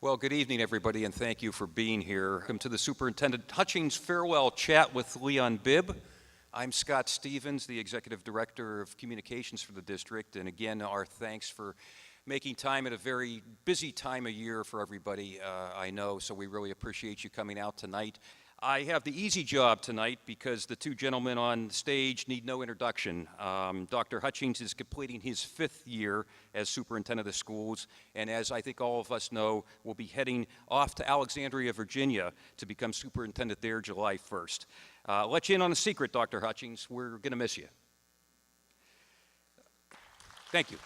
Well, good evening, everybody, and thank you for being here. Welcome to the Superintendent Hutchings Farewell Chat with Leon Bibb. I'm Scott Stevens, the Executive Director of Communications for the district, and again, our thanks for making time at a very busy time of year for everybody, I know, so we really appreciate you coming out tonight. I have the easy job tonight because the two gentlemen on stage need no introduction. Dr. Hutchings is completing his 5th year as superintendent of schools, and as I think all of us know, will be heading off to Alexandria, Virginia to become superintendent there July 1st. I'll let you in on a secret, Dr. Hutchings. We're going to miss you. Thank you.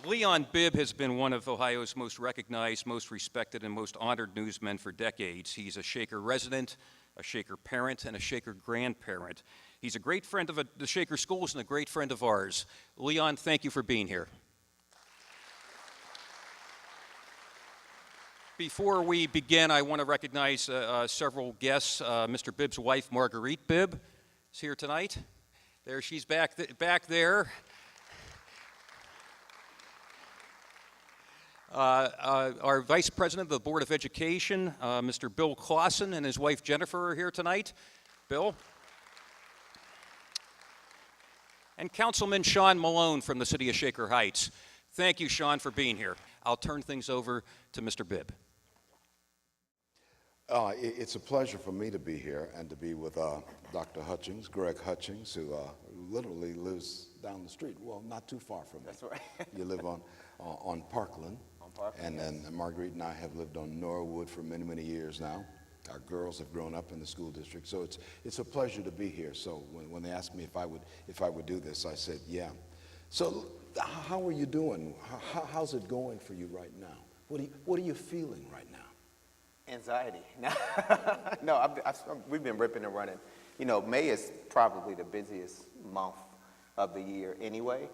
Leon Bibb has been one of Ohio's most recognized, most respected, and most honored newsmen for decades. He's a Shaker resident, a Shaker parent, and a Shaker grandparent. He's a great friend of the Shaker schools and a great friend of ours. Leon, thank you for being here. Before we begin, I want to recognize several guests. Mr. Bibb's wife, Marguerite Bibb, is here tonight. There, she's back there. Our Vice President of the Board of Education, Mr. Bill Clausen, and his wife Jennifer are here tonight. Bill. And Councilman Sean Malone from the City of Shaker Heights. Thank you, Sean, for being here. I'll turn things over to Mr. Bibb. It's a pleasure for me to be here and to be with Dr. Hutchings, Greg Hutchings, who literally lives down the street. Well, not too far from me. That's right. You live on Parkland. And then Marguerite and I have lived on Norwood for many, many years now. Our girls have grown up in the school district, so it's a pleasure to be here. So when they asked me if I would do this, I said, yeah. So how are you doing? How's it going for you right now? What are you feeling right now? Anxiety. No, we've been ripping and running. You know, May is probably the busiest month of the year anyway,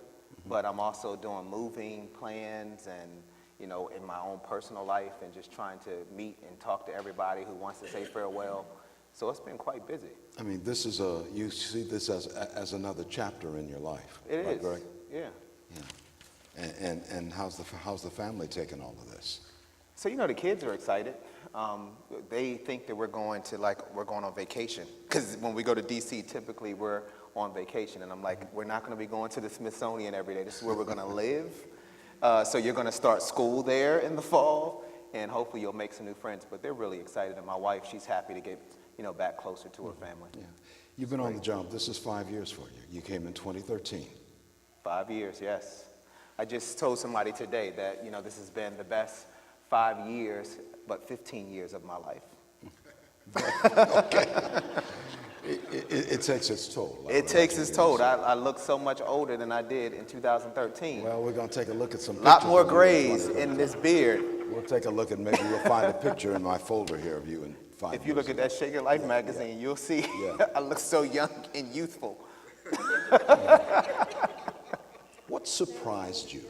but I'm also doing moving plans and, you know, in my own personal life and just trying to meet and talk to everybody who wants to say farewell. So it's been quite busy. I mean, you see this as another chapter in your life. It right, is. Greg? Yeah. And how's the family taking all of this? So, you know, the kids are excited. They think that we're going on vacation. Because when we go to DC, typically we're on vacation. And I'm like, we're not going to be going to the Smithsonian every day. This is where we're going to live. So you're going to start school there in the fall, and hopefully you'll make some new friends. But they're really excited, and my wife, she's happy to get, you know, back closer to her family. Yeah. You've been on the job. This is 5 years for you. You came in 2013. 5 years, yes. I just told somebody today that, you know, this has been the best 5 years, but 15 years of my life. Okay. It takes its toll. It takes its toll. I look so much older than I did in 2013. Well, we're going to take a look at some pictures. A lot more grays in this beard. We'll take a look and maybe we'll find a picture in my folder here of you in 5 years. If you look at that Shaker Life magazine, you'll see I look so young and youthful. What surprised you?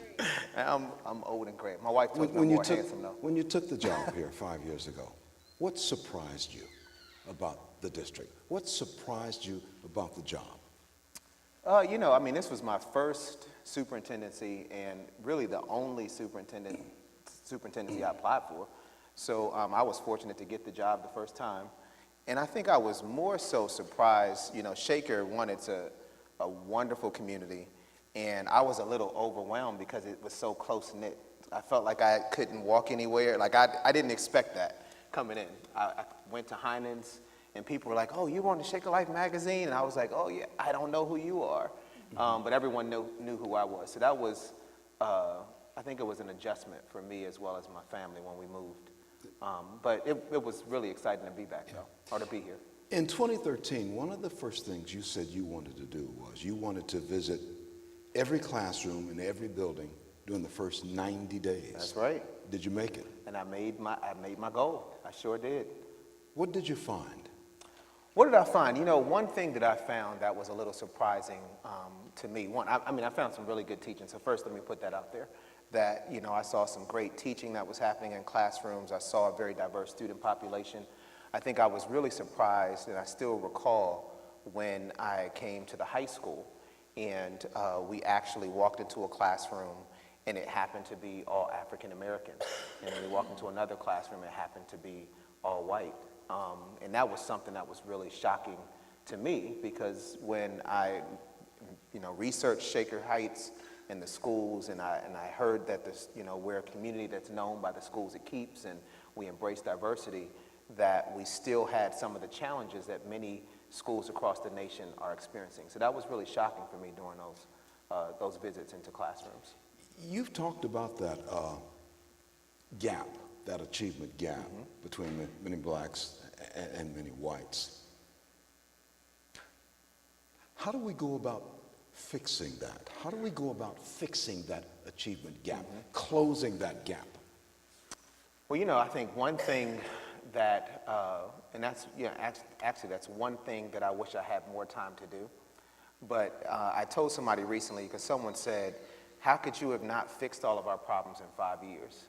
I'm old and gray. My wife told me I'm more handsome, though. When you took the job here 5 years ago, what surprised you about the district? What surprised you about the job? You know, I mean, this was my first superintendency and really the only superintendency I applied for. So I was fortunate to get the job the first time. And I think I was more so surprised, you know, Shaker, one, it's a wonderful community. And I was a little overwhelmed because it was so close-knit. I felt like I couldn't walk anywhere. Like, I didn't expect that coming in. I went to Heinen's, and people were like, oh, you were on the Shaker Life magazine? And I was like, oh, yeah, I don't know who you are. But everyone knew who I was. So that was, I think it was an adjustment for me as well as my family when we moved. But it was really exciting to be back, though, or to be here. In 2013, one of the first things you said you wanted to do was you wanted to visit every classroom in every building during the first 90 days. That's right. Did you make it? And I made my goal. I sure did. What did you find? What did I find? You know, one thing that I found that was a little surprising to me, I found some really good teaching. So first, let me put that out there, that, you know, I saw some great teaching that was happening in classrooms. I saw a very diverse student population. I think I was really surprised, and I still recall when I came to the high school, and we actually walked into a classroom and it happened to be all African American. And then we walked into another classroom and it happened to be all white. And that was something that was really shocking to me, because when I researched Shaker Heights and the schools, and I heard that this, we're a community that's known by the schools it keeps, and we embrace diversity, that we still had some of the challenges that many schools across the nation are experiencing. So that was really shocking for me during those visits into classrooms. You've talked about that gap, that achievement gap between many blacks and many whites. How do we go about fixing that? How do we go about fixing that achievement gap, closing that gap? Well, I think one thing that, and that's, actually that's one thing that I wish I had more time to do. But I told somebody recently, because someone said, how could you have not fixed all of our problems in 5 years?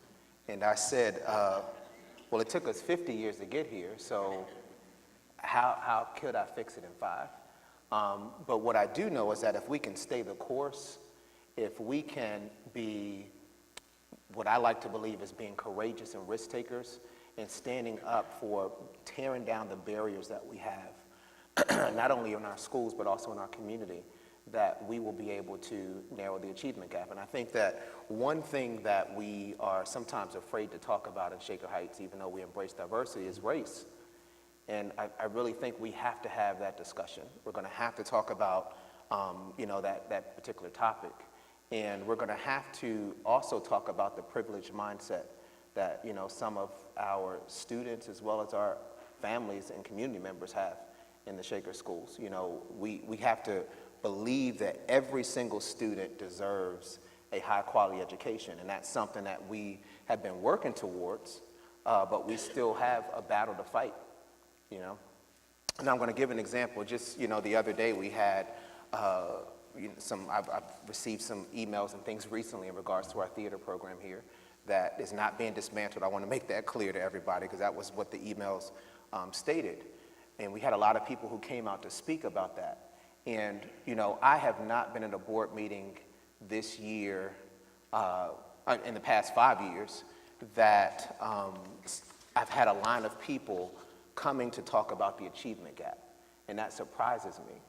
And I said, well, it took us 50 years to get here, so how could I fix it in 5? But what I do know is that if we can stay the course, if we can be what I like to believe is being courageous and risk takers and standing up for tearing down the barriers that we have, not only in our schools but also in our community, that we will be able to narrow the achievement gap. And I think that one thing that we are sometimes afraid to talk about in Shaker Heights, even though we embrace diversity, is race. And I really think we have to have that discussion. We're going to have to talk about, that particular topic. And we're going to have to also talk about the privileged mindset that, some of our students as well as our families and community members have in the Shaker schools. We have to believe that every single student deserves a high quality education. And that's something that we have been working towards, but we still have a battle to fight. And I'm going to give an example. Just, the other day we had I've received some emails and things recently in regards to our theater program here that is not being dismantled. I want to make that clear to everybody, because that was what the emails stated. And we had a lot of people who came out to speak about that. And, I have not been at a board meeting this year, in the past 5 years, that I've had a line of people coming to talk about the achievement gap. And that surprises me,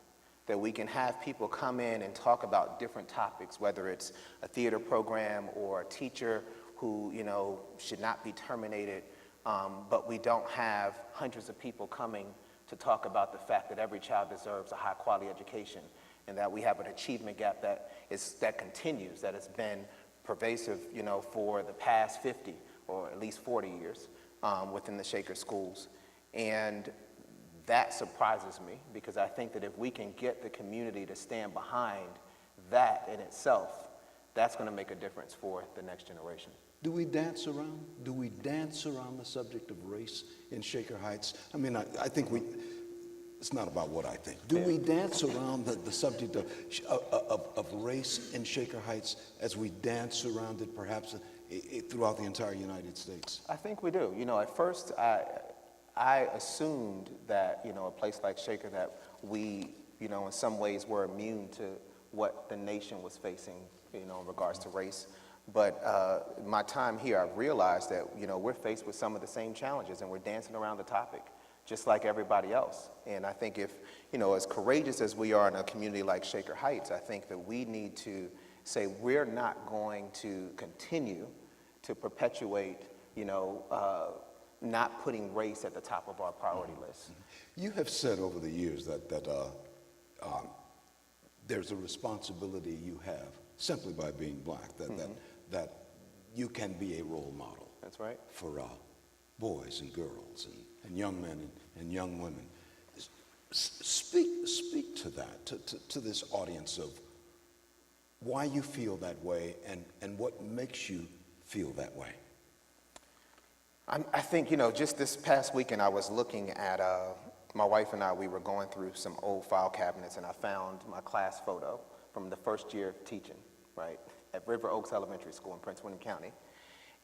that we can have people come in and talk about different topics, whether it's a theater program or a teacher who, should not be terminated, but we don't have hundreds of people coming to talk about the fact that every child deserves a high quality education, and that we have an achievement gap that continues, that has been pervasive, for the past 50 or at least 40 years within the Shaker schools. And that surprises me, because I think that if we can get the community to stand behind that in itself, that's going to make a difference for the next generation. Do we dance around? Do we dance around the subject of race in Shaker Heights? I mean, I think it's not about what I think. Do we dance around the subject of race in Shaker Heights as we dance around it perhaps throughout the entire United States? I think we do. At first, I assumed that, a place like Shaker, that we, in some ways were immune to what the nation was facing, in regards to race. But my time here, I've realized that, we're faced with some of the same challenges, and we're dancing around the topic, just like everybody else. And I think if, as courageous as we are in a community like Shaker Heights, I think that we need to say we're not going to continue to perpetuate, not putting race at the top of our priority list. You have said over the years that there's a responsibility you have simply by being black, that you can be a role model. That's right. For boys and girls and young men and young women. Speak to that, to this audience of why you feel that way and what makes you feel that way. I think, just this past weekend I was looking at, my wife and I, we were going through some old file cabinets, and I found my class photo from the first year of teaching, right, at River Oaks Elementary School in Prince William County.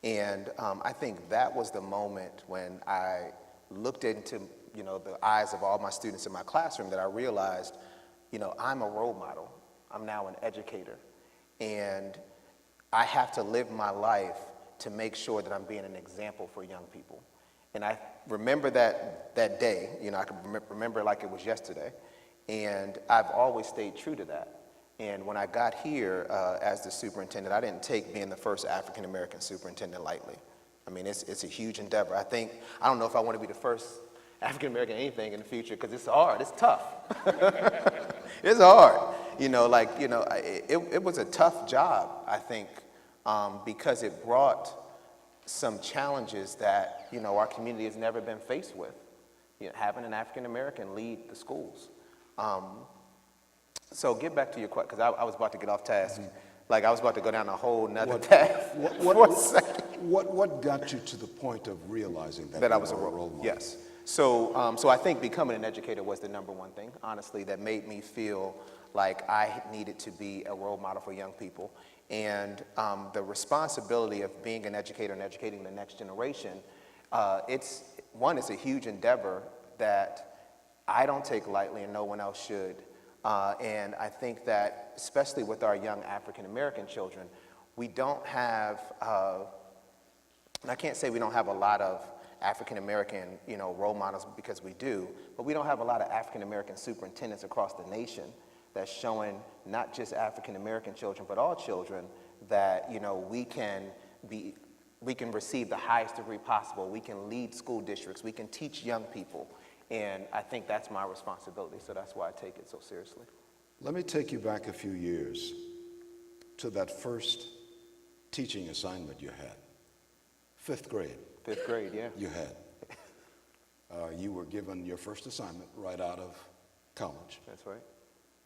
And I think that was the moment when I looked into, the eyes of all my students in my classroom, that I realized, I'm a role model. I'm now an educator. And I have to live my life to make sure that I'm being an example for young people. And I remember that day, you know, I can remember it like it was yesterday. And I've always stayed true to that. And when I got here as the superintendent, I didn't take being the first African-American superintendent lightly. I mean, it's a huge endeavor. I don't know if I want to be the first African-American anything in the future, because it's hard, it's tough. It's hard. You know, it was a tough job, I think, because it brought some challenges that, you know, our community has never been faced with. You know, having an African-American lead the schools. So get back to your question, because I was about to get off task. Like I was about to go down a whole nother path. What got you to the point of realizing that I you was a were role model? model? Yes. So I think becoming an educator was the #1 thing, honestly, that made me feel like I needed to be a role model for young people. And the responsibility of being an educator and educating the next generation, it's a huge endeavor that I don't take lightly and no one else should. And I think that, especially with our young African-American children, we don't have, and I can't say we don't have a lot of African-American, you know, role models, because we do, but we don't have a lot of African-American superintendents across the nation that's showing not just African-American children, but all children that, you know, we can receive the highest degree possible. We can lead school districts. We can teach young people. And I think that's my responsibility, so that's why I take it so seriously. Let me take you back a few years to that first teaching assignment you had. 5th grade. 5th grade, yeah. You had. You were given your first assignment right out of college. That's right.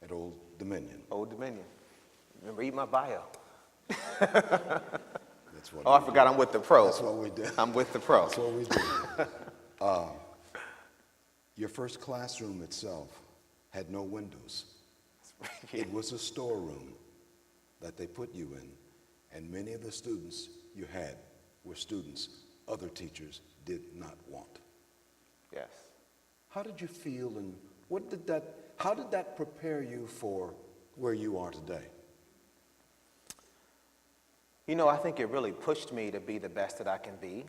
At Old Dominion. Old Dominion. Read my bio. That's what I forgot I'm with the pro. That's what we did. I'm with the pro. That's what we did. Your first classroom itself had no windows. Yeah. It was a storeroom that they put you in, and many of the students you had were students other teachers did not want. Yes. How did you feel, and how did that prepare you for where you are today? You know, I think it really pushed me to be the best that I can be.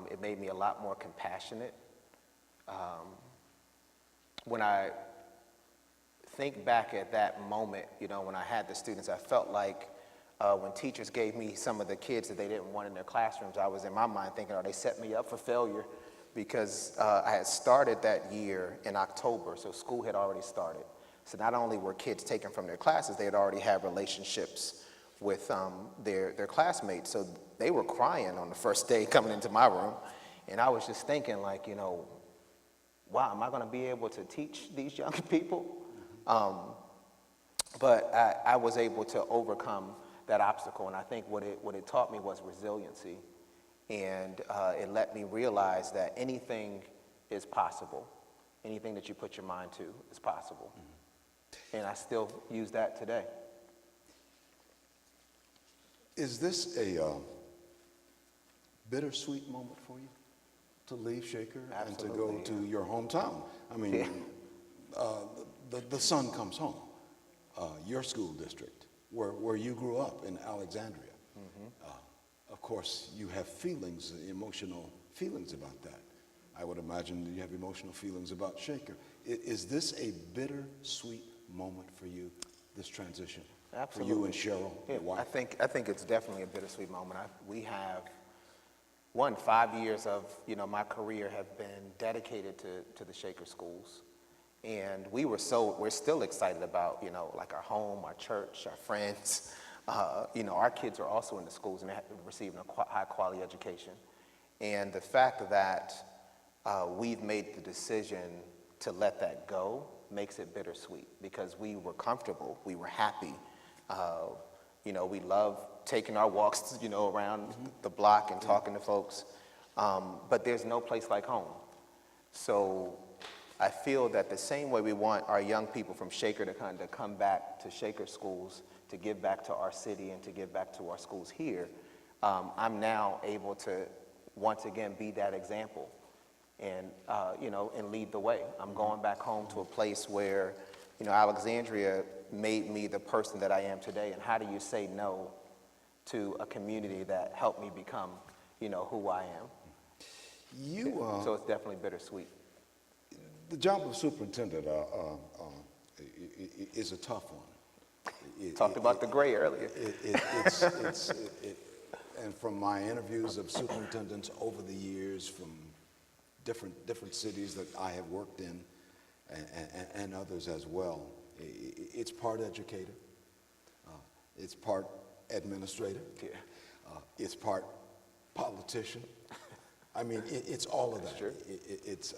It made me a lot more compassionate. When I think back at that moment, you know, when I had the students, I felt like when teachers gave me some of the kids that they didn't want in their classrooms, I was in my mind thinking, oh, they set me up for failure, because I had started that year in October, so school had already started. So not only were kids taken from their classes, they had already had relationships with their classmates. So they were crying on the first day coming into my room. And I was just thinking, like, you know, wow, am I going to be able to teach these young people? But I was able to overcome that obstacle, and I think what it taught me was resiliency, and it let me realize that anything is possible. Anything that you put your mind to is possible. And I still use that today. Is this a bittersweet moment for you, to leave Shaker and to go to your hometown? I mean, the sun comes home, your school district, where you grew up in Alexandria. Of course, you have feelings, emotional feelings about that. I would imagine you have emotional feelings about Shaker. Is this a bittersweet moment for you, this transition? Absolutely. For you and Cheryl, your wife? I think it's definitely a bittersweet moment. We have 5 years of, you know, my career have been dedicated to the Shaker schools. And we're still excited about, you know, like our home, our church, our friends. You know, our kids are also in the schools and they're receiving a high quality education. And the fact that we've made the decision to let that go makes it bittersweet, because we were comfortable, we were happy. You know, we love taking our walks, you know, around the block and talking to folks. But there's no place like home. So I feel that the same way we want our young people from Shaker to kind of come back to Shaker schools, to give back to our city and to give back to our schools here, I'm now able to once again be that example and, you know, and lead the way. I'm going back home to a place where Alexandria made me the person that I am today, and how do you say no to a community that helped me become, who I am? So it's definitely bittersweet. The job of superintendent is a tough one. Talked about the gray earlier. And from my interviews of superintendents over the years, from different cities that I have worked in, and others as well, it's part educator, it's part administrator, it's part politician. I mean, it's all of that. Sure. It's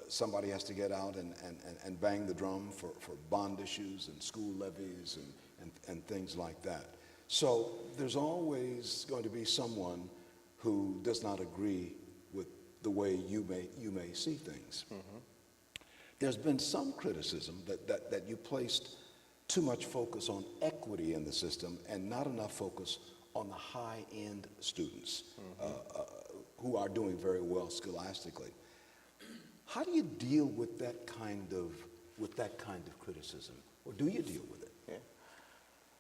somebody has to get out and bang the drum for bond issues and school levies and things like that. So there's always going to be someone who does not agree with the way you may see things. Mm-hmm. There's been some criticism that you placed too much focus on equity in the system and not enough focus on the high-end students, mm-hmm. Who are doing very well scholastically. How do you deal with that kind of criticism, or do you deal with it?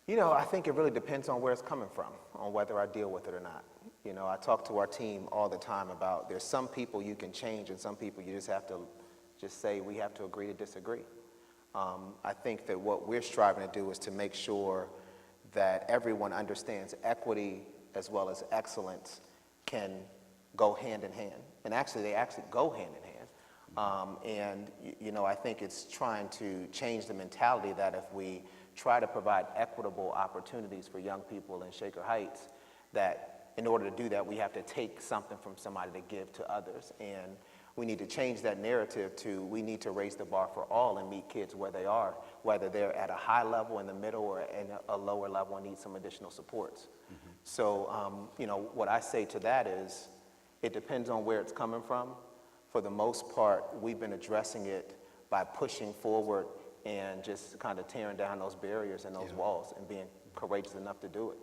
Yeah. I think it really depends on where it's coming from, on whether I deal with it or not. I talk to our team all the time about there's some people you can change and some people you just have to say we have to agree to disagree. I think that what we're striving to do is to make sure that everyone understands equity as well as excellence can go hand in hand. And actually, they go hand in hand. I think it's trying to change the mentality that if we try to provide equitable opportunities for young people in Shaker Heights, that in order to do that, we have to take something from somebody to give to others. And we need to change that narrative to we need to raise the bar for all and meet kids where they are, whether they're at a high level, in the middle, or in a lower level and need some additional supports. Mm-hmm. So, what I say to that is it depends on where it's coming from. For the most part, we've been addressing it by pushing forward and just kind of tearing down those barriers and those walls and being courageous enough to do it.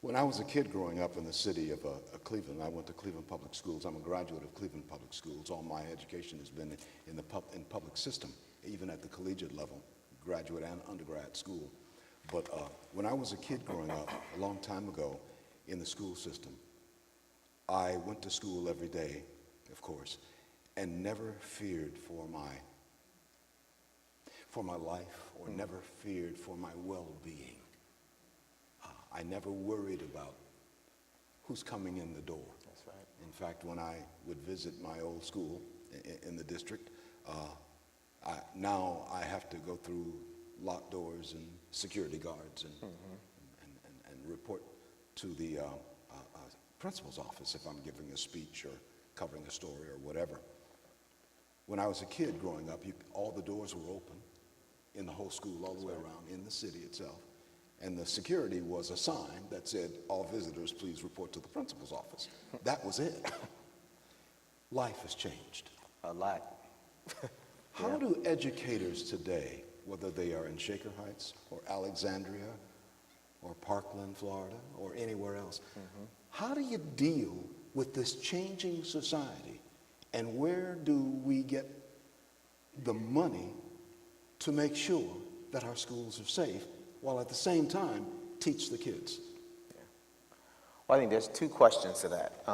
When I was a kid growing up in the city of Cleveland, I went to Cleveland Public Schools. I'm a graduate of Cleveland Public Schools. All my education has been in the public system, even at the collegiate level, graduate and undergrad school. But when I was a kid growing up, a long time ago, in the school system, I went to school every day, of course, and never feared for my life, or never feared for my well-being. I never worried about who's coming in the door. That's right. In fact, when I would visit my old school in the district, now I have to go through locked doors and security guards and report to the principal's office if I'm giving a speech or covering a story or whatever. When I was a kid growing up, all the doors were open in the whole school, all the way around, in the city itself. And the security was a sign that said, all visitors, please report to the principal's office. That was it. Life has changed. A lot. How do educators today, whether they are in Shaker Heights or Alexandria or Parkland, Florida, or anywhere else, how do you deal with this changing society? And where do we get the money to make sure that our schools are safe, while at the same time teach the kids? Well, I think there's two questions to that.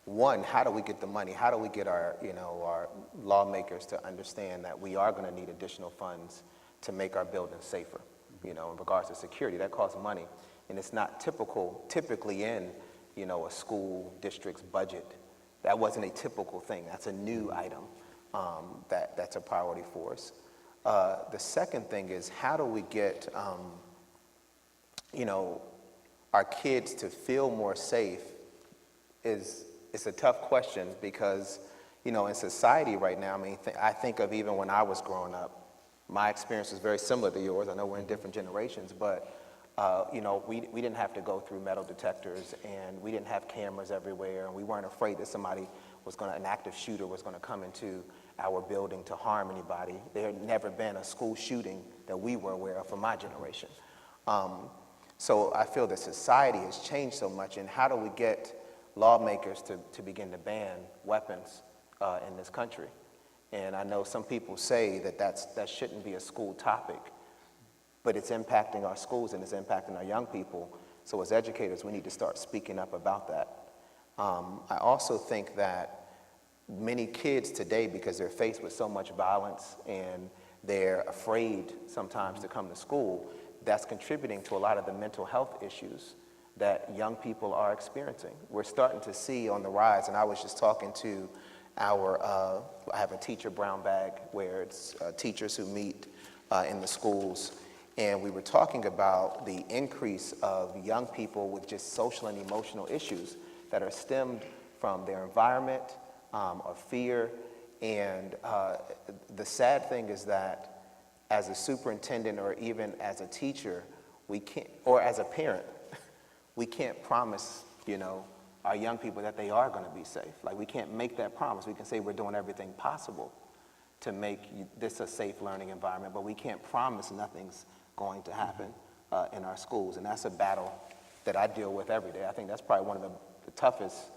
One, how do we get the money? How do we get our lawmakers to understand that we are going to need additional funds to make our buildings safer? In regards to security, that costs money, and it's not typically in a school district's budget. That wasn't a typical thing. That's a new item that's a priority for us. The second thing is, how do we get, our kids to feel more safe? It's a tough question because, in society right now, I think of even when I was growing up, my experience is very similar to yours. I know we're in different generations, but, we didn't have to go through metal detectors, and we didn't have cameras everywhere, and we weren't afraid that an active shooter was going to come into our building to harm anybody. There had never been a school shooting that we were aware of for my generation. So I feel that society has changed so much, and how do we get lawmakers to begin to ban weapons in this country? And I know some people say that that shouldn't be a school topic, but it's impacting our schools and it's impacting our young people. So as educators, we need to start speaking up about that. I also think that many kids today, because they're faced with so much violence and they're afraid sometimes to come to school, that's contributing to a lot of the mental health issues that young people are experiencing. We're starting to see on the rise, and I was just talking to I have a teacher brown bag where it's teachers who meet in the schools, and we were talking about the increase of young people with just social and emotional issues that are stemmed from their environment or fear. And the sad thing is that as a superintendent or even as a teacher, we can't, or as a parent, we can't promise, our young people that they are going to be safe. Like, we can't make that promise. We can say we're doing everything possible to make this a safe learning environment, but we can't promise nothing's going to happen in our schools. And that's a battle that I deal with every day. I think that's probably one of the toughest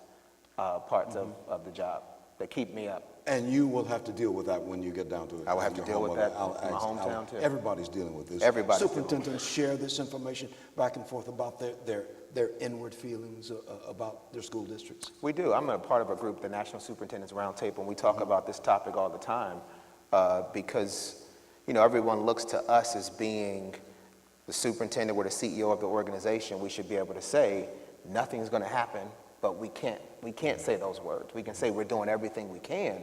parts of the job that keep me up. And you will have to deal with that when you get down to it. I will have to deal with that in my hometown, too. Everybody's dealing with this. Everybody's Superintendents share this information back and forth about their inward feelings about their school districts. We do. I'm a part of a group, the National Superintendents Roundtable, and we talk about this topic all the time because, everyone looks to us as being the superintendent or the CEO of the organization. We should be able to say nothing's going to happen, but we can't say those words. We can say we're doing everything we can,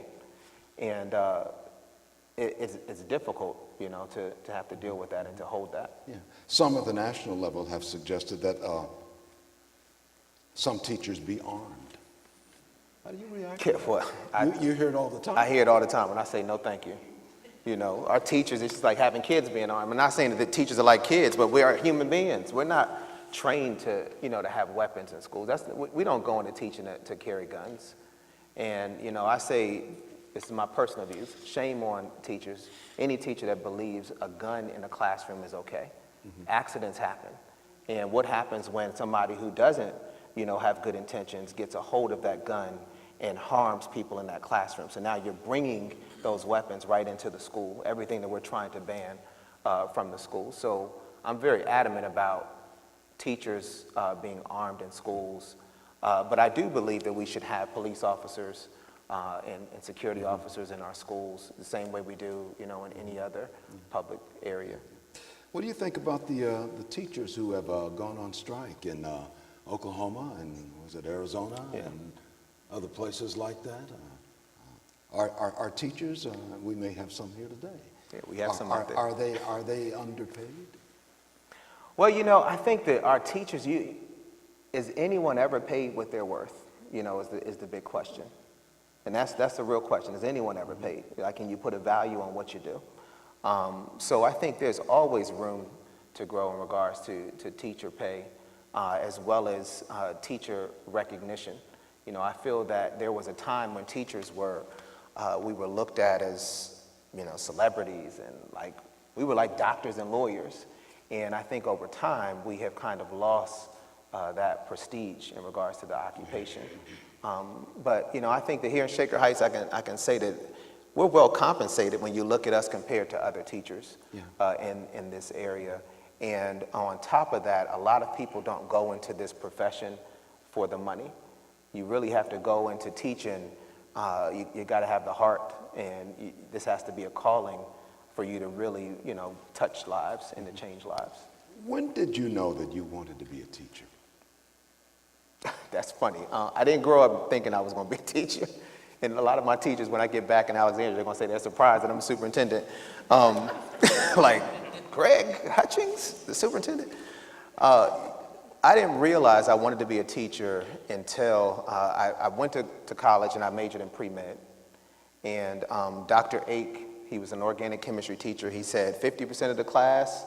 and it's difficult, to have to deal with that and to hold that. Yeah. Some at the national level have suggested that some teachers be armed. How do you react to that? Well, You hear it all the time. I hear it all the time, and I say no, thank you. Our teachers, it's just like having kids being armed. I'm not saying that the teachers are like kids, but we are human beings. We're not trained to, to have weapons in schools. We don't go into teaching to carry guns. And, I say, this is my personal views, shame on teachers. Any teacher that believes a gun in a classroom is okay. Accidents happen. And what happens when somebody who doesn't, have good intentions gets a hold of that gun and harms people in that classroom? So now you're bringing those weapons right into the school, everything that we're trying to ban from the school. So I'm very adamant about teachers being armed in schools, but I do believe that we should have police officers and security officers in our schools the same way we do, in any other public area. What do you think about the teachers who have gone on strike in Oklahoma and was it Arizona and other places like that? Our teachers, we may have some here today. Yeah, we have some out there. Are they underpaid? Well, I think that our teachers, is anyone ever paid what they're worth? Is the big question. And that's the real question. Is anyone ever paid? Like, can you put a value on what you do? So I think there's always room to grow in regards to teacher pay, as well as teacher recognition. I feel that there was a time when teachers we were looked at as, celebrities, and we were like doctors and lawyers. And I think over time, we have kind of lost that prestige in regards to the occupation. But, I think that here in Shaker Heights, I can say that we're well compensated when you look at us compared to other teachers in this area. And on top of that, a lot of people don't go into this profession for the money. You really have to go into teaching. You got to have the heart, and this has to be a calling for you to really, touch lives and to change lives. When did you know that you wanted to be a teacher? That's funny. I didn't grow up thinking I was going to be a teacher. And a lot of my teachers, when I get back in Alexandria, they're going to say they're surprised that I'm a superintendent. Like, Greg Hutchings, the superintendent? I didn't realize I wanted to be a teacher until I went to college and I majored in pre-med. And Dr. Ake, he was an organic chemistry teacher, he said 50% of the class,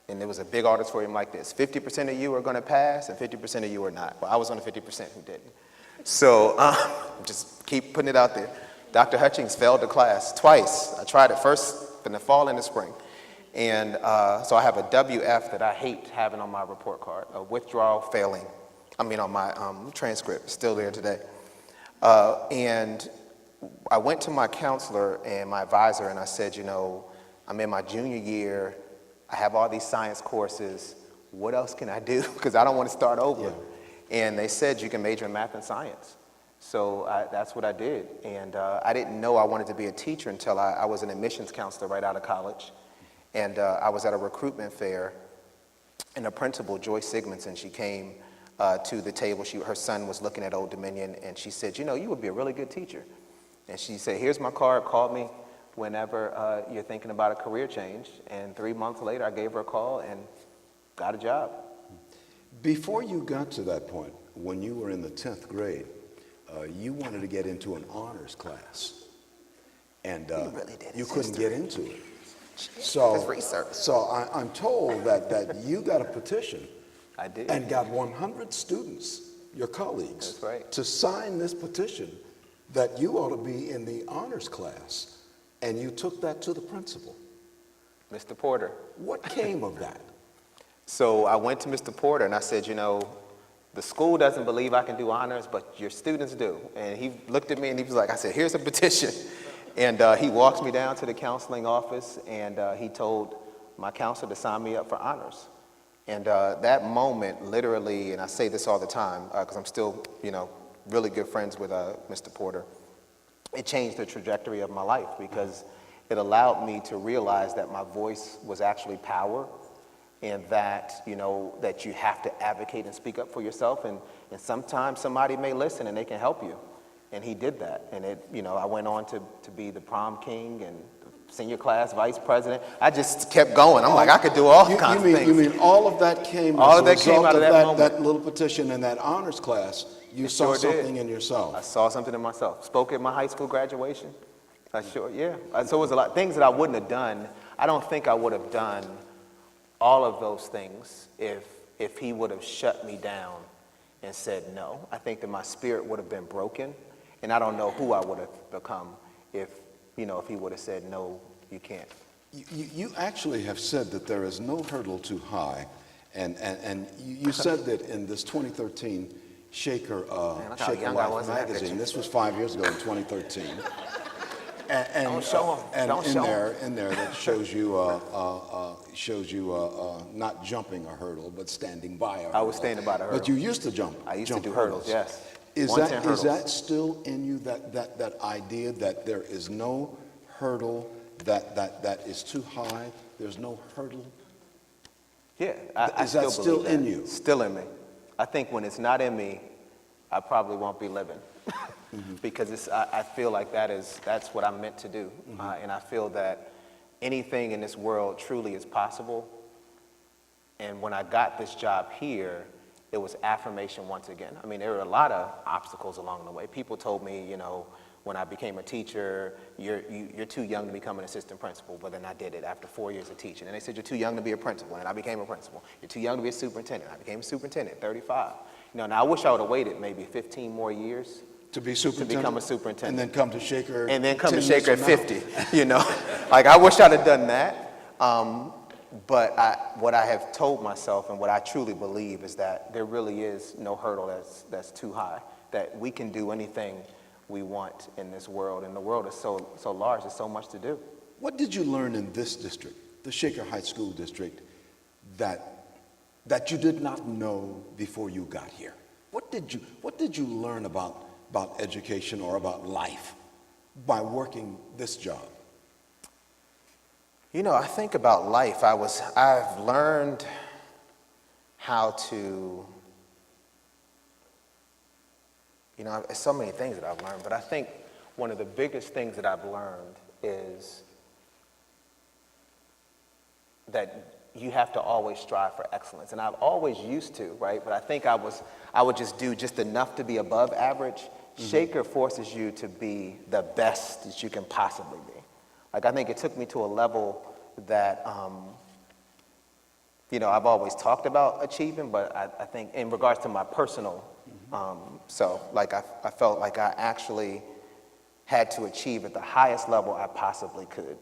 and there was a big auditorium like this, 50% of you are going to pass and 50% of you are not. Well, I was on the 50% who didn't. So just keep putting it out there. Dr. Hutchings failed the class twice. I tried it first in the fall and the spring. And so I have a WF that I hate having on my report card, a withdrawal failing. On my transcript, it's still there today. And I went to my counselor and my advisor and I said, you know, I'm in my junior year, I have all these science courses, what else can I do? Because I don't want to start over. Yeah. And they said you can major in math and science. So that's what I did. And I didn't know I wanted to be a teacher until I was an admissions counselor right out of college. And I was at a recruitment fair, and the principal, Joyce Sigmundson, she came to the table. Her son was looking at Old Dominion, and she said, you know, you would be a really good teacher. And she said, here's my card, call me whenever you're thinking about a career change. And 3 months later, I gave her a call and got a job. Before you got to that point, when you were in the 10th grade, you wanted to get into an honors class. And really did you his couldn't history. get into it. So, His research. so I'm told that you got a petition I did. and got 100 students, your colleagues, That's right. to sign this petition that you ought to be in the honors class. And you took that to the principal. Mr. Porter. What came of that? So I went to Mr. Porter and I said, you know, the school doesn't believe I can do honors, but your students do. And he looked at me and he was like, I said, here's a petition. And he walks me down to the counseling office and he told my counselor to sign me up for honors. And that moment, literally, and I say this all the time because I'm still, you know, really good friends with Mr. Porter, it changed the trajectory of my life because it allowed me to realize that my voice was actually power. And that, you know, that you have to advocate and speak up for yourself. And sometimes somebody may listen and they can help you. And he did that. And it, you know, I went on to be the prom king and senior class vice president. I just kept going. I'm like, I could do all kinds of things. You mean all of that came All as of a that came result out of of that moment. that little petition in that honors class? You It saw sure did. something in yourself. I saw something in myself. Spoke at my high school graduation. Yeah. So it was a lot of things that I wouldn't have done. I don't think I would have done all of those things if he would have shut me down and said no. I think that my spirit would have been broken, and I don't know who I would have become if he would have said no, you can't. You actually have said that there is no hurdle too high, and you said that in this 2013 Shaker look how Shaker young I Life was in that magazine. picture. This was 5 years ago in 2013. And, Don't show 'em. And Don't in show 'em. there that shows you not jumping a hurdle, but standing by a hurdle. I was standing by the hurdle. But you used to jump. I used to jump do hurdles, yes. Is 110 that hurdles. still in you? That idea that there is no hurdle that is too high. There's no hurdle. Yeah, I Is that still still believe in that. you? Still in me. I think when it's not in me, I probably won't be living. Because I feel like that's what I'm meant to do. And I feel that anything in this world truly is possible. And when I got this job here, it was affirmation once again. I mean, there were a lot of obstacles along the way. People told me, you know, when I became a teacher, you're too young to become an assistant principal, but then I did it after 4 years of teaching. And they said, you're too young to be a principal, and I became a principal. You're too young to be a superintendent. I became a superintendent at 35. You know, now I wish I would have waited maybe 15 more years To be superintendent? to become a superintendent. And then come to Shaker. And then come to 10 years Shaker at from now? 50, you know. Like, I wish I'd have done that. But what I have told myself and what I truly believe is that there really is no hurdle that's too high, that we can do anything we want in this world. And the world is so large, there's so much to do. What did you learn in this district, the Shaker Heights School District, that you did not know before you got here? What did you learn about education or about life by working this job? You know, I think about life. I've learned how to, you know, there's so many things that I've learned, but I think one of the biggest things that I've learned is that you have to always strive for excellence. And I've always used to, right? But I think I would just do just enough to be above average. Shaker forces you to be the best that you can possibly be. Like, I think it took me to a level that, you know, I've always talked about achieving, but I think in regards to my personal self, like I felt like I actually had to achieve at the highest level I possibly could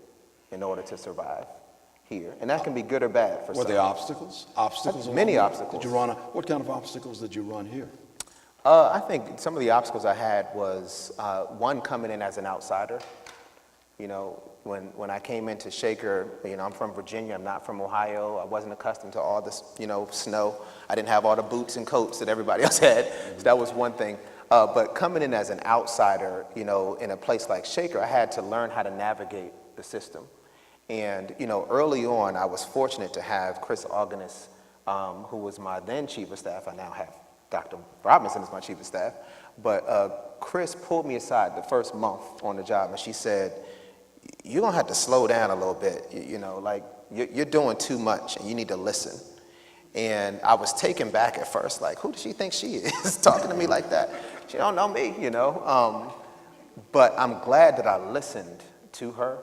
in order to survive here. And that can be good or bad for some. Were there obstacles? Obstacles? Many along the way? obstacles. Did you run? What kind of obstacles did you run here? I think some of the obstacles I had was, one, coming in as an outsider. You know, when I came into Shaker, you know, I'm from Virginia, I'm not from Ohio. I wasn't accustomed to all this, you know, snow. I didn't have all the boots and coats that everybody else had. So that was one thing. But coming in as an outsider, you know, in a place like Shaker, I had to learn how to navigate the system. And, you know, early on, I was fortunate to have Chris Augenis, who was my then chief of staff. I now have Dr. Robinson as my chief of staff. But Chris pulled me aside the first month on the job, and she said, you're going to have to slow down a little bit. You know, like, you're doing too much, and you need to listen. And I was taken back at first, like, who does she think she is, talking to me like that? She don't know me, you know. But I'm glad that I listened to her.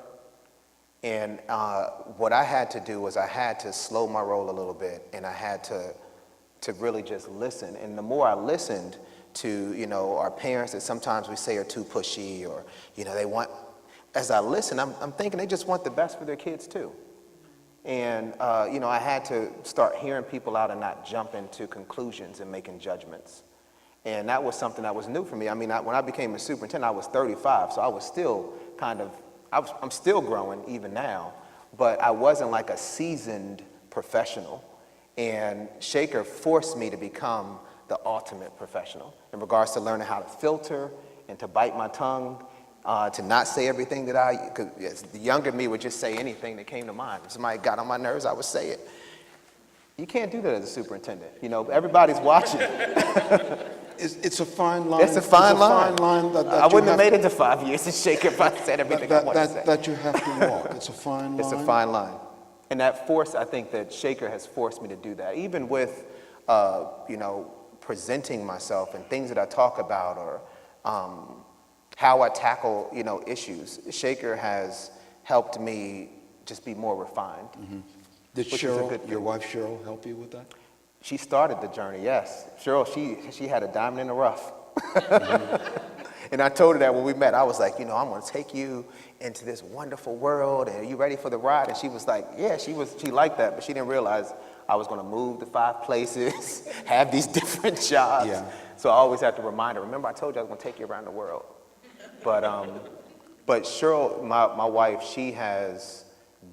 And what I had to do was I had to slow my roll a little bit, and I had to really just listen. And the more I listened to, you know, our parents that sometimes we say are too pushy, or, you know, they want, as I listen, I'm thinking they just want the best for their kids too. And, you know, I had to start hearing people out and not jump into conclusions and making judgments. And that was something that was new for me. I mean, when I became a superintendent, I was 35, so I was still kind of, I'm still growing even now, but I wasn't like a seasoned professional. And Shaker forced me to become the ultimate professional in regards to learning how to filter and to bite my tongue, to not say everything that because the younger me would just say anything that came to mind. If somebody got on my nerves, I would say it. You can't do that as a superintendent. You know, everybody's watching. It's a fine line. It's a fine line. That I wouldn't have made it to 5 years in Shaker if I said everything I wanted to say. That you have to walk. It's a fine line. It's a fine line. And that force, I think that Shaker has forced me to do that. Even with, you know, presenting myself and things that I talk about, or how I tackle, you know, issues. Shaker has helped me just be more refined. Mm-hmm. Did Cheryl, your wife Cheryl, help you with that? She started the journey, yes. Cheryl, she had a diamond in the rough. Mm-hmm. And I told her that when we met. I was like, you know, I'm going to take you into this wonderful world, and are you ready for the ride? And she was like, yeah, she liked that, but she didn't realize I was going to move to 5 places, have these different jobs. Yeah. So I always have to remind her, remember I told you I was going to take you around the world. But Cheryl, my wife, she has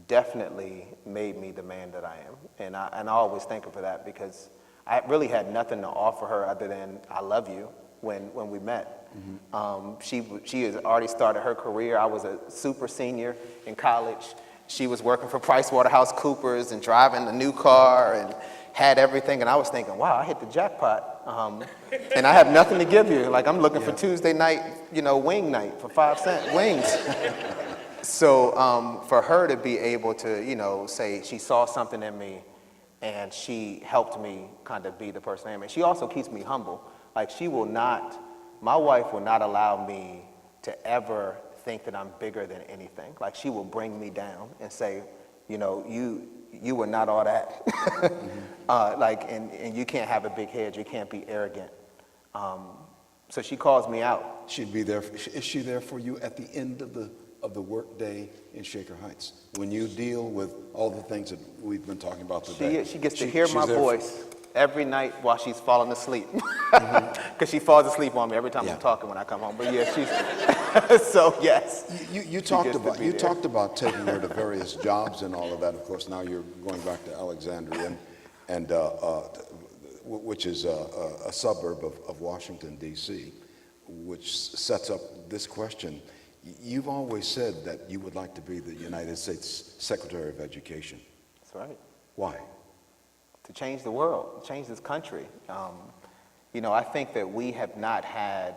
definitely made me the man that I am. And I always thank her for that, because I really had nothing to offer her other than I love you when we met. Mm-hmm. She has already started her career. I was a super senior in college. She was working for PricewaterhouseCoopers and driving a new car and had everything. And I was thinking, wow, I hit the jackpot. And I have nothing to give you. Like, I'm looking for Tuesday night, you know, wing night for 5 cents, wings. So for her to be able to, you know, say she saw something in me and she helped me kind of be the person I am. And she also keeps me humble. Like, my wife will not allow me to ever think that I'm bigger than anything. Like, she will bring me down and say, you know, you were not all that. Mm-hmm. And you can't have a big head, you can't be arrogant. So she calls me out. She'd be there. Is she there for you at the end of the work day in Shaker Heights, when you deal with all the things that we've been talking about today? She gets to hear my voice every night while she's falling asleep, because she falls asleep on me every time I'm talking when I come home. But yeah, she's so yes. You talked about taking her to various jobs and all of that. Of course, now you're going back to Alexandria, and which is a suburb of Washington, D.C., which sets up this question. You've always said that you would like to be the United States Secretary of Education. That's right. Why? To change the world, change this country. You know, I think that we have not had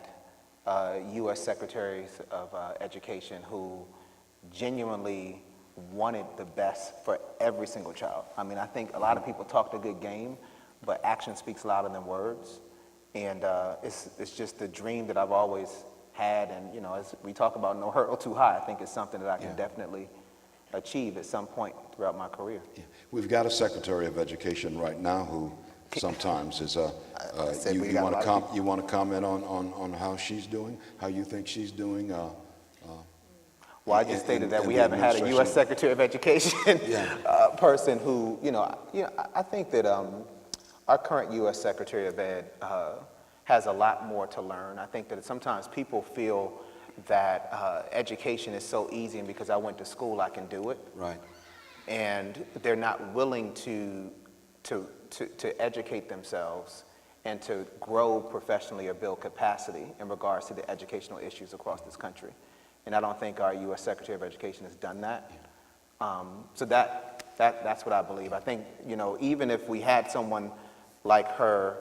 U.S. Secretaries of Education who genuinely wanted the best for every single child. I mean, I think a lot of people talk a good game, but action speaks louder than words. And it's just the dream that I've always had. And, you know, as we talk about no hurdle too high, I think it's something that I can definitely achieve at some point throughout my career. Yeah. We've got a Secretary of Education right now who sometimes is you want to comment on how she's doing, how you think she's doing? Well, I just stated that we haven't had a U.S. Secretary of Education person who, I think that our current U.S. Secretary of Ed, has a lot more to learn. I think that sometimes people feel that education is so easy, and because I went to school, I can do it. Right. And they're not willing to educate themselves and to grow professionally or build capacity in regards to the educational issues across this country. And I don't think our U.S. Secretary of Education has done that. So that's what I believe. I think, you know, even if we had someone like her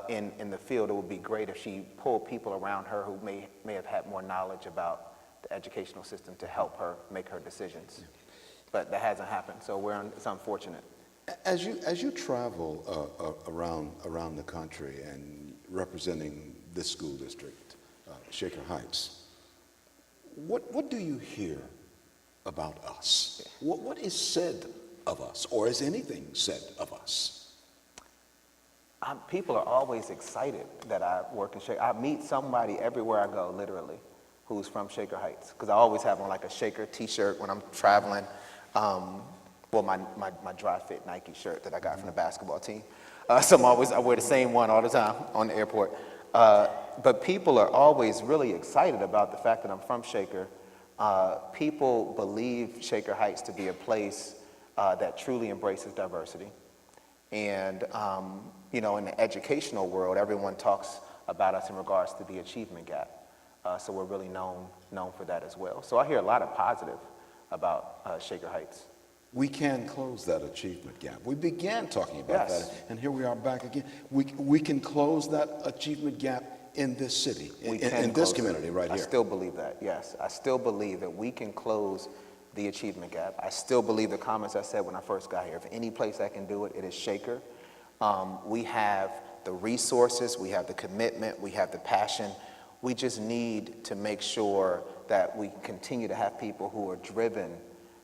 in the field, it would be great if she pulled people around her who may have had more knowledge about the educational system to help her make her decisions. But that hasn't happened, so it's unfortunate. As you travel around the country and representing this school district, Shaker Heights, what do you hear about us? What is said of us, or is anything said of us? People are always excited that I work in Shaker. I meet somebody everywhere I go, literally, who's from Shaker Heights, because I always have on like a Shaker t-shirt when I'm traveling. Well, my dry fit Nike shirt that I got from the basketball team. So I wear the same one all the time on the airport. But people are always really excited about the fact that I'm from Shaker. People believe Shaker Heights to be a place that truly embraces diversity. And, you know, in the educational world, everyone talks about us in regards to the achievement gap. So we're really known for that as well. So I hear a lot of positive about Shaker Heights. We can close that achievement gap. We began talking about Yes. that, and here we are back again. We can close that achievement gap in this city, in this community right here. I still believe that, yes. I still believe that we can close the achievement gap. I still believe the comments I said when I first got here. If any place I can do it, it is Shaker. We have the resources, we have the commitment, we have the passion. We just need to make sure that we continue to have people who are driven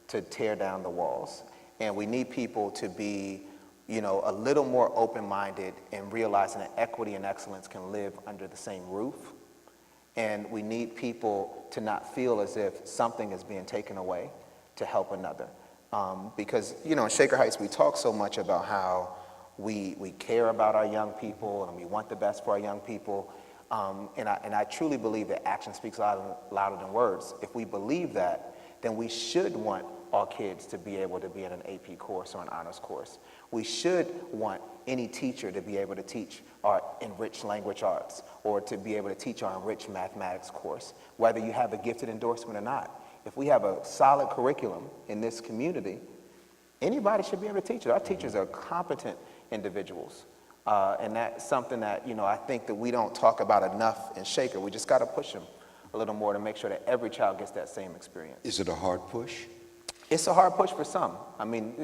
to tear down the walls. And we need people to be, you know, a little more open-minded and realizing that equity and excellence can live under the same roof. And we need people to not feel as if something is being taken away to help another. Because, you know, in Shaker Heights, we talk so much about how we care about our young people and we want the best for our young people. And I truly believe that action speaks louder than words. If we believe that, then we should want all kids to be able to be in an AP course or an honors course. We should want any teacher to be able to teach our enriched language arts or to be able to teach our enriched mathematics course, whether you have a gifted endorsement or not. If we have a solid curriculum in this community, anybody should be able to teach it. Our teachers are competent individuals. And that's something that, you know, I think that we don't talk about enough in Shaker. We just got to push them a little more to make sure that every child gets that same experience. Is it a hard push? It's a hard push for some. I mean,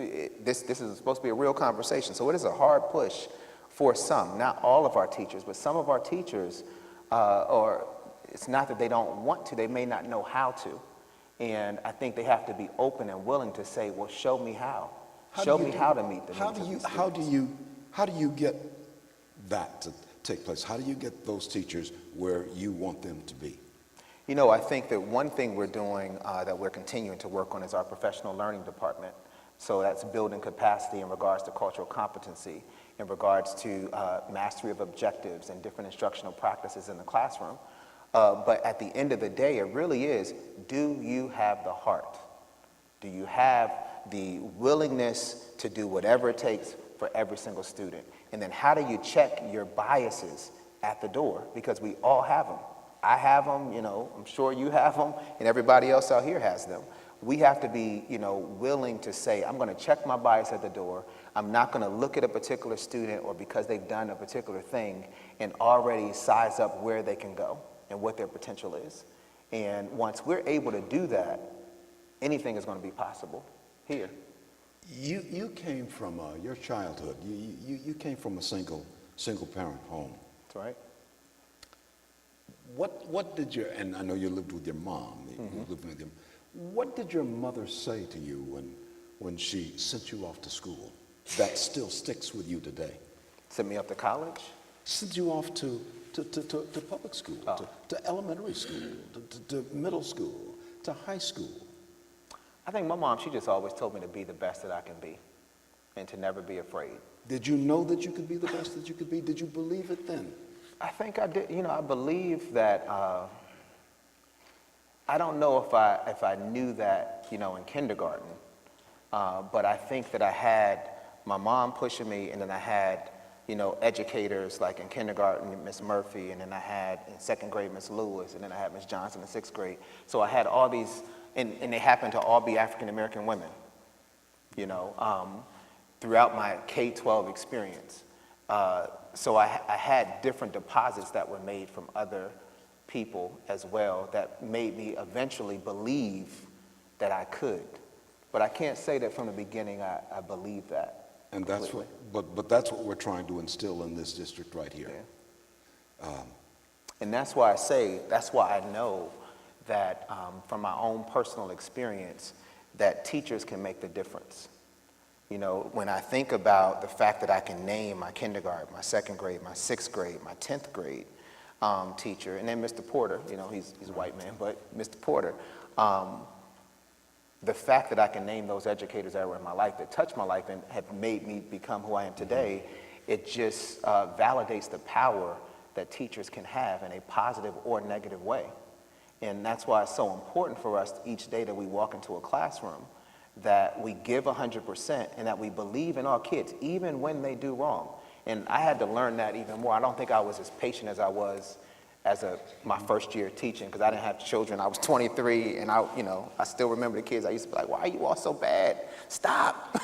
this is supposed to be a real conversation, so it is a hard push for some. Not all of our teachers, but some of our teachers, or it's not that they don't want to, they may not know how to. And I think they have to be open and willing to say, well, show me how. Show me how to meet the needs of these students. How do you get that to take place? How do you get those teachers where you want them to be? You know, I think that one thing we're doing that we're continuing to work on is our professional learning department. So that's building capacity in regards to cultural competency, in regards to mastery of objectives and different instructional practices in the classroom. But at the end of the day, it really is, do you have the heart? Do you have the willingness to do whatever it takes for every single student? And then how do you check your biases at the door? Because we all have them. I have them, you know, I'm sure you have them, and everybody else out here has them. We have to be, you know, willing to say, I'm going to check my bias at the door. I'm not going to look at a particular student or because they've done a particular thing and already size up where they can go and what their potential is. And once we're able to do that, anything is going to be possible here. You came from your childhood. You came from a single parent home. That's right. What did and I know you lived with your mom. You lived with your, what did your mother say to you when she sent you off to school that still sticks with you today? Sent me up to college? Sent you off to public school, to elementary school, to middle school, to high school. I think my mom, she just always told me to be the best that I can be and to never be afraid. Did you know that you could be the best that you could be? Did you believe it then? I think I did. You know, I believe that. I don't know if I knew that, you know, in kindergarten, but I think that I had my mom pushing me, and then I had, you know, educators like in kindergarten, Miss Murphy, and then I had in second grade Miss Lewis, and then I had Miss Johnson in sixth grade. So I had all these, and they happened to all be African American women, you know, throughout my K-12 experience. So I had different deposits that were made from other people as well that made me eventually believe that I could. But I can't say that from the beginning I believed that. And that's completely. but that's what we're trying to instill in this district right here. Yeah. And that's why I know that from my own personal experience, that teachers can make the difference. You know, when I think about the fact that I can name my kindergarten, my second grade, my sixth grade, my 10th grade teacher, and then Mr. Porter, you know, he's a white man, but Mr. Porter, the fact that I can name those educators that were in my life, that touched my life and have made me become who I am today, it just validates the power that teachers can have in a positive or negative way. And that's why it's so important for us each day that we walk into a classroom, that we give 100% and that we believe in our kids, even when they do wrong. And I had to learn that even more. I don't think I was as patient as I was as my first year teaching, because I didn't have children. I was 23, and I still remember the kids. I used to be like, "Why are you all so bad? Stop!"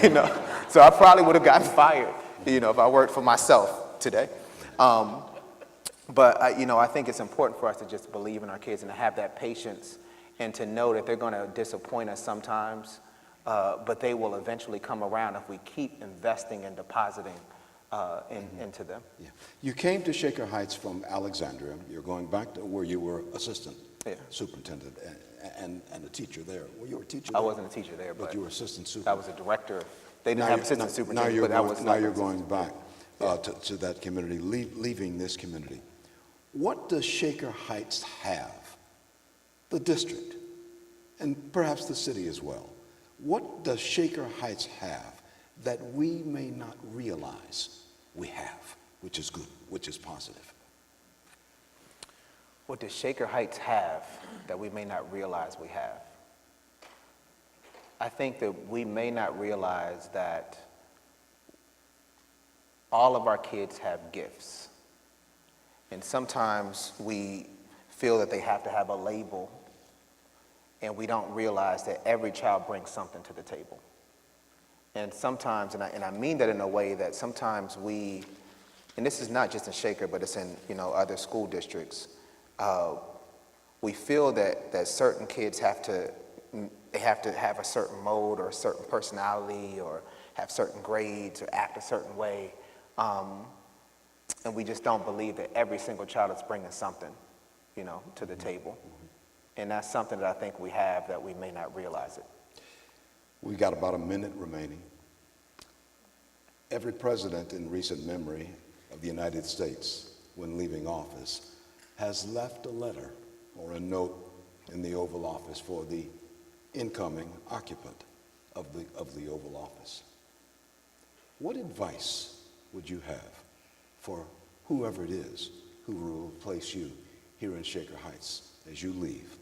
you know. So I probably would have gotten fired, you know, if I worked for myself today. But I think it's important for us to just believe in our kids and to have that patience, and to know that they're going to disappoint us sometimes, but they will eventually come around if we keep investing and depositing into them. Yeah. You came to Shaker Heights from Alexandria. You're going back to where you were assistant superintendent and a teacher there. Well, you were a teacher there. I wasn't a teacher there, but you were assistant I superintendent. was a director. They didn't have assistant superintendent, but I was. Now you're going back to that community, leaving this community. What does Shaker Heights have, the district, and perhaps the city as well? What does Shaker Heights have that we may not realize we have, which is good, which is positive? What does Shaker Heights have that we may not realize we have? I think that we may not realize that all of our kids have gifts. And sometimes we feel that they have to have a label, and we don't realize that every child brings something to the table. And sometimes, and I mean that in a way that sometimes we, and this is not just in Shaker, but it's in other school districts, we feel that certain kids have to have a certain mode or a certain personality or have certain grades or act a certain way, and we just don't believe that every single child is bringing something, to the table. And that's something that I think we have that we may not realize it. We've got about a minute remaining. Every president in recent memory of the United States, when leaving office, has left a letter or a note in the Oval Office for the incoming occupant of the Oval Office. What advice would you have for whoever it is who will replace you here in Shaker Heights as you leave?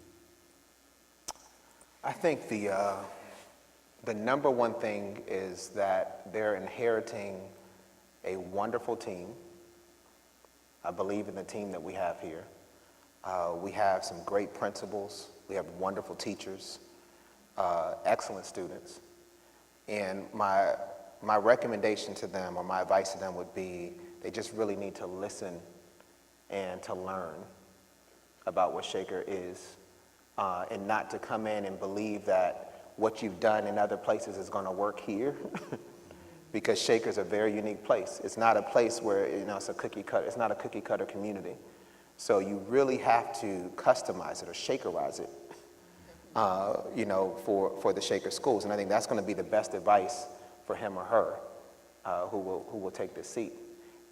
I think the number one thing is that they're inheriting a wonderful team. I believe in the team that we have here. We have some great principals. We have wonderful teachers, excellent students. And my recommendation to them, or my advice to them, would be they just really need to listen and to learn about what Shaker is, and not to come in and believe that what you've done in other places is going to work here, because Shaker's a very unique place. It's not a place where it's a cookie cutter. It's not a cookie cutter community. So you really have to customize it or Shakerize it, for the Shaker schools. And I think that's going to be the best advice for him or her who will take this seat.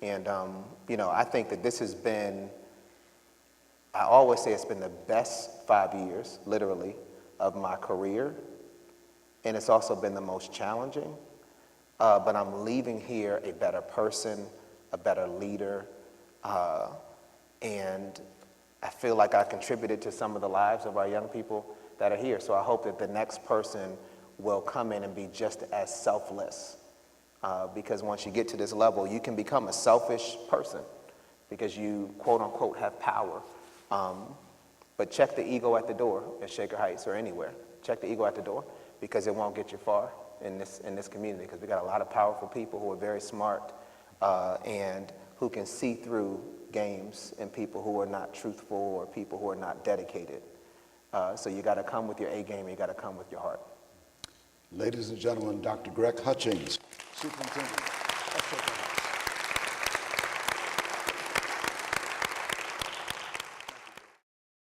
And I think that this has been, I always say it's been the best 5 years, literally, of my career. And it's also been the most challenging. But I'm leaving here a better person, a better leader, And I feel like I contributed to some of the lives of our young people that are here. So I hope that the next person will come in and be just as selfless. Because once you get to this level, you can become a selfish person because you, quote unquote, have power. But check the ego at the door at Shaker Heights or anywhere. Check the ego at the door because it won't get you far in this community, because we got a lot of powerful people who are very smart and who can see through games and people who are not truthful or people who are not dedicated. So you got to come with your A game, you got to come with your heart. Ladies and gentlemen, Dr. Greg Hutchings, Superintendent of Shaker Heights.